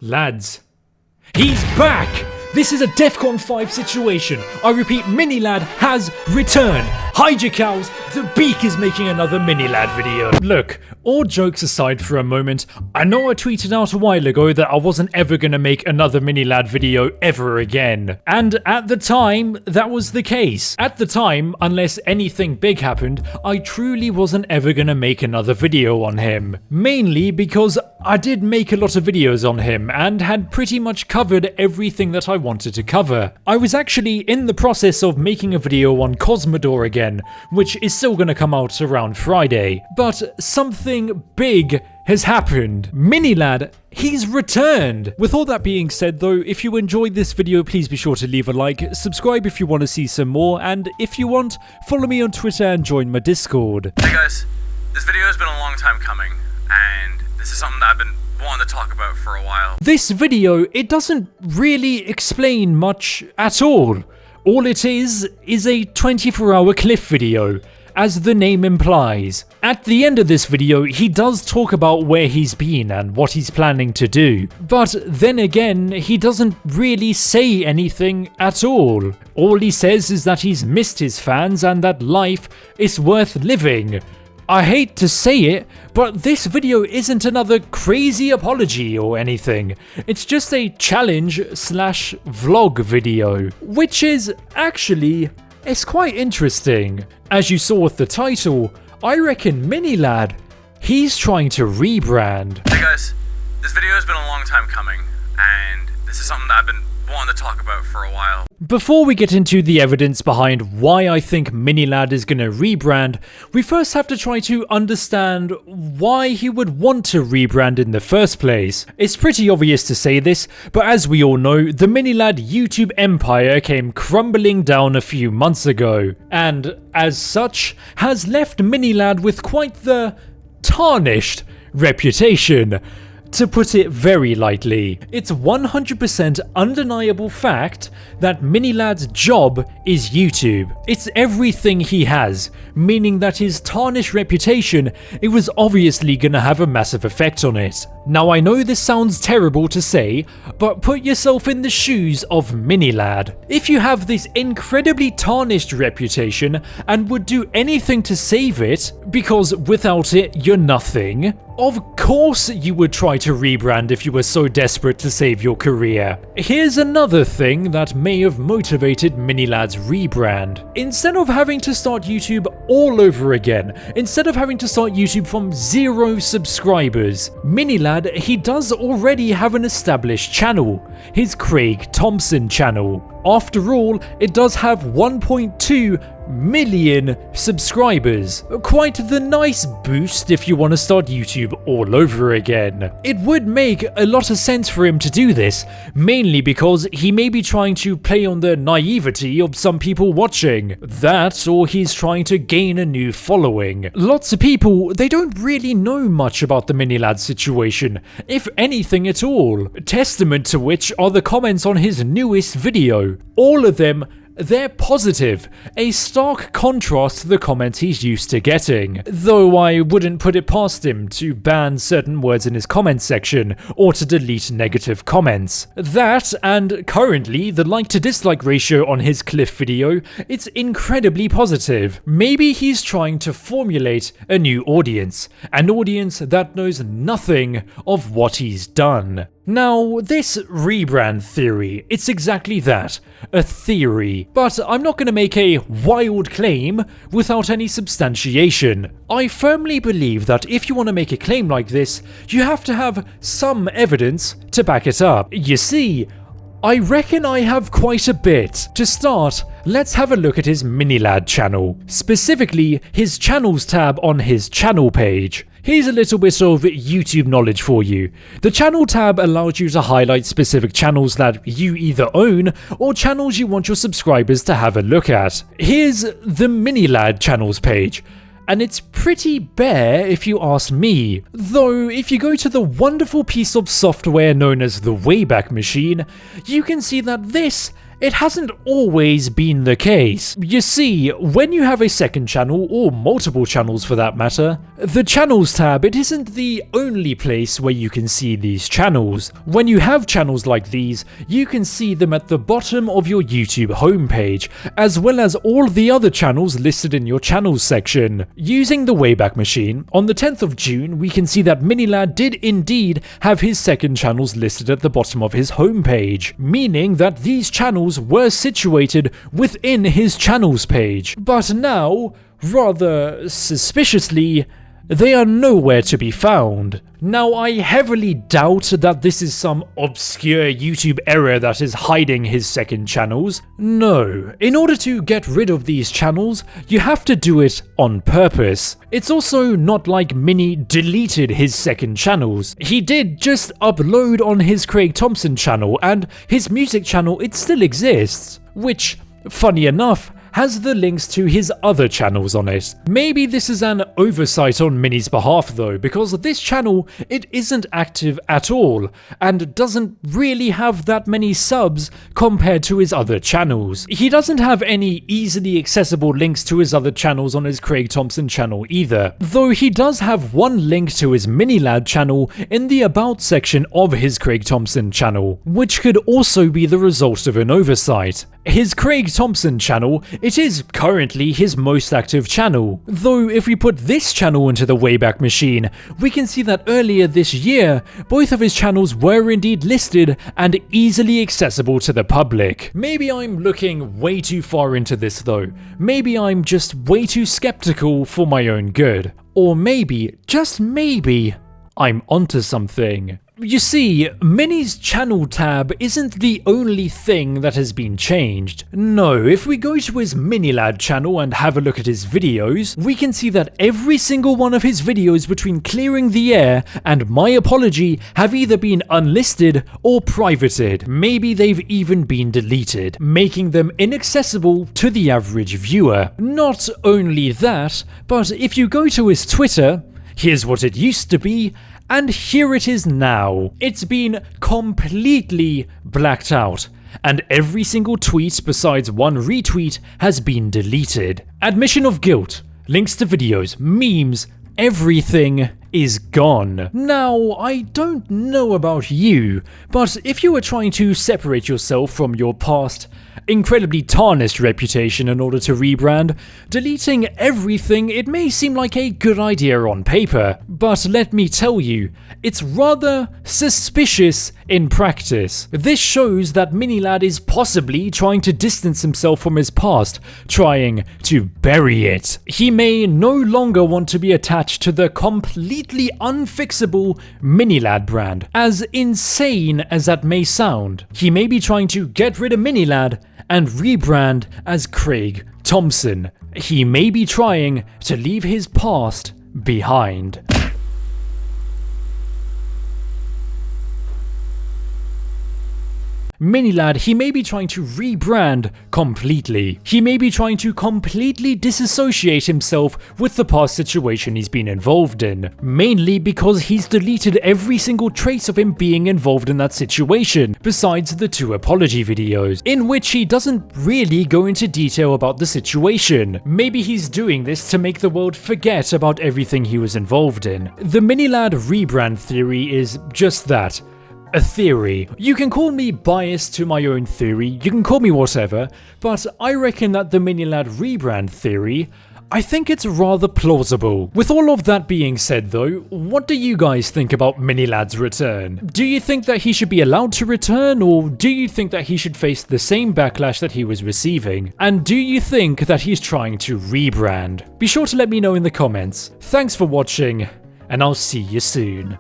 Lads, he's back! This is a DEFCON 5 situation. I repeat, Minilad has returned. Hide your cows, the Beak is making another Minilad video. Look, all jokes aside for a moment, I know I tweeted out a while ago that I wasn't ever gonna make another Minilad video ever again. And at the time, that was the case. At the time, unless anything big happened, I truly wasn't ever gonna make another video on him. Mainly because I did make a lot of videos on him and had pretty much covered everything that I wanted to cover. I was actually in the process of making a video on Cosmodor again, which is still gonna come out around Friday. But something big has happened. Minilad, he's returned! With all that being said though, if you enjoyed this video, please be sure to leave a like, subscribe if you want to see some more, and if you want, follow me on Twitter and join my Discord. Hey guys, this video has been a long time coming, and this is something that I've been wanting to talk about for a while. This video, it doesn't really explain much at all. All it is a 24-hour cliff video, as the name implies. At the end of this video, he does talk about where he's been and what he's planning to do. But then again, he doesn't really say anything at all. All he says is that he's missed his fans and that life is worth living. I hate to say it, but this video isn't another crazy apology or anything. It's just a challenge/vlog video, which is actually, it's quite interesting. As you saw with the title, I reckon Minilad, he's trying to rebrand. Hey guys, this video has been a long time coming, and this is something that I've been wanting to talk about for a while. Before we get into the evidence behind why I think Minilad is gonna rebrand, we first have to try to understand why he would want to rebrand in the first place. It's pretty obvious to say this, but as we all know, the Minilad YouTube empire came crumbling down a few months ago, and as such, has left Minilad with quite the tarnished reputation. To put it very lightly, it's 100% undeniable fact that Minilad's job is YouTube. It's everything he has, meaning that his tarnished reputation, it was obviously gonna have a massive effect on it. Now I know this sounds terrible to say, but put yourself in the shoes of Minilad. If you have this incredibly tarnished reputation and would do anything to save it, because without it you're nothing, of course you would try to rebrand if you were so desperate to save your career. Here's another thing that may have motivated Minilad's rebrand. Instead of having to start YouTube all over again, instead of having to start YouTube from 0 subscribers, Minilad, he does already have an established channel, his Craig Thompson channel. After all, it does have 1.2 million subscribers. Quite the nice boost if you want to start YouTube all over again. It would make a lot of sense for him to do this, mainly because he may be trying to play on the naivety of some people watching. That, or he's trying to gain a new following. Lots of people, they don't really know much about the Minilad situation, if anything at all. Testament to which are the comments on his newest video. All of them, they're positive, a stark contrast to the comments he's used to getting. Though I wouldn't put it past him to ban certain words in his comment section, or to delete negative comments. That, and currently, the like to dislike ratio on his Cliff video, it's incredibly positive. Maybe he's trying to formulate a new audience, an audience that knows nothing of what he's done. Now, this rebrand theory, it's exactly that, a theory. But I'm not going to make a wild claim without any substantiation. I firmly believe that if you want to make a claim like this, you have to have some evidence to back it up. You see, I reckon I have quite a bit. To start, let's have a look at his Minilad channel, specifically his channels tab on his channel page. Here's a little bit of YouTube knowledge for you. The channel tab allows you to highlight specific channels that you either own or channels you want your subscribers to have a look at. Here's the Minilad channels page, and it's pretty bare if you ask me. Though if you go to the wonderful piece of software known as the Wayback Machine, you can see that this It hasn't always been the case. You see, when you have a second channel, or multiple channels for that matter, the channels tab, it isn't the only place where you can see these channels. When you have channels like these, you can see them at the bottom of your YouTube homepage, as well as all the other channels listed in your channels section. Using the Wayback Machine, on the 10th of June, we can see that Minilad did indeed have his second channels listed at the bottom of his homepage, meaning that these channels were situated within his channels page. But now, rather suspiciously, they are nowhere to be found. Now, I heavily doubt that this is some obscure YouTube error that is hiding his second channels. No, in order to get rid of these channels, you have to do it on purpose. It's also not like Mini deleted his second channels. He did just upload on his Craig Thompson channel, and his music channel, it still exists, which, funny enough, has the links to his other channels on it. Maybe this is an oversight on Mini's behalf though, because this channel, it isn't active at all, and doesn't really have that many subs compared to his other channels. He doesn't have any easily accessible links to his other channels on his Craig Thompson channel either, though he does have one link to his Minilad channel in the About section of his Craig Thompson channel, which could also be the result of an oversight. His Craig Thompson channel, it is currently his most active channel, though if we put this channel into the Wayback Machine, we can see that earlier this year, both of his channels were indeed listed and easily accessible to the public. Maybe I'm looking way too far into this though, maybe I'm just way too skeptical for my own good, or maybe, just maybe, I'm onto something. You see, Mini's channel tab isn't the only thing that has been changed. No, if we go to his Minilad channel and have a look at his videos, we can see that every single one of his videos between Clearing the Air and My Apology have either been unlisted or privated. Maybe they've even been deleted, making them inaccessible to the average viewer. Not only that, but if you go to his Twitter, here's what it used to be, and here it is now. It's been completely blacked out, and every single tweet besides one retweet has been deleted. Admission of guilt, links to videos, memes, everything is gone. Now, I don't know about you, but if you were trying to separate yourself from your past, incredibly tarnished reputation in order to rebrand, deleting everything, it may seem like a good idea on paper, but let me tell you, it's rather suspicious in practice. This shows that Minilad is possibly trying to distance himself from his past, trying to bury it. He may no longer want to be attached to the completely unfixable Minilad brand, as insane as that may sound. He may be trying to get rid of Minilad and rebrand as Craig Thompson. He may be trying to leave his past behind. Minilad, he may be trying to rebrand completely. He may be trying to completely disassociate himself with the past situation he's been involved in, mainly because he's deleted every single trace of him being involved in that situation, besides the 2 apology videos, in which he doesn't really go into detail about the situation. Maybe he's doing this to make the world forget about everything he was involved in. The Minilad rebrand theory is just that. A theory. You can call me biased to my own theory, you can call me whatever, but I reckon that the Minilad rebrand theory, I think it's rather plausible. With all of that being said though, what do you guys think about Minilad's return? Do you think that he should be allowed to return, or do you think that he should face the same backlash that he was receiving? And do you think that he's trying to rebrand? Be sure to let me know in the comments. Thanks for watching, and I'll see you soon.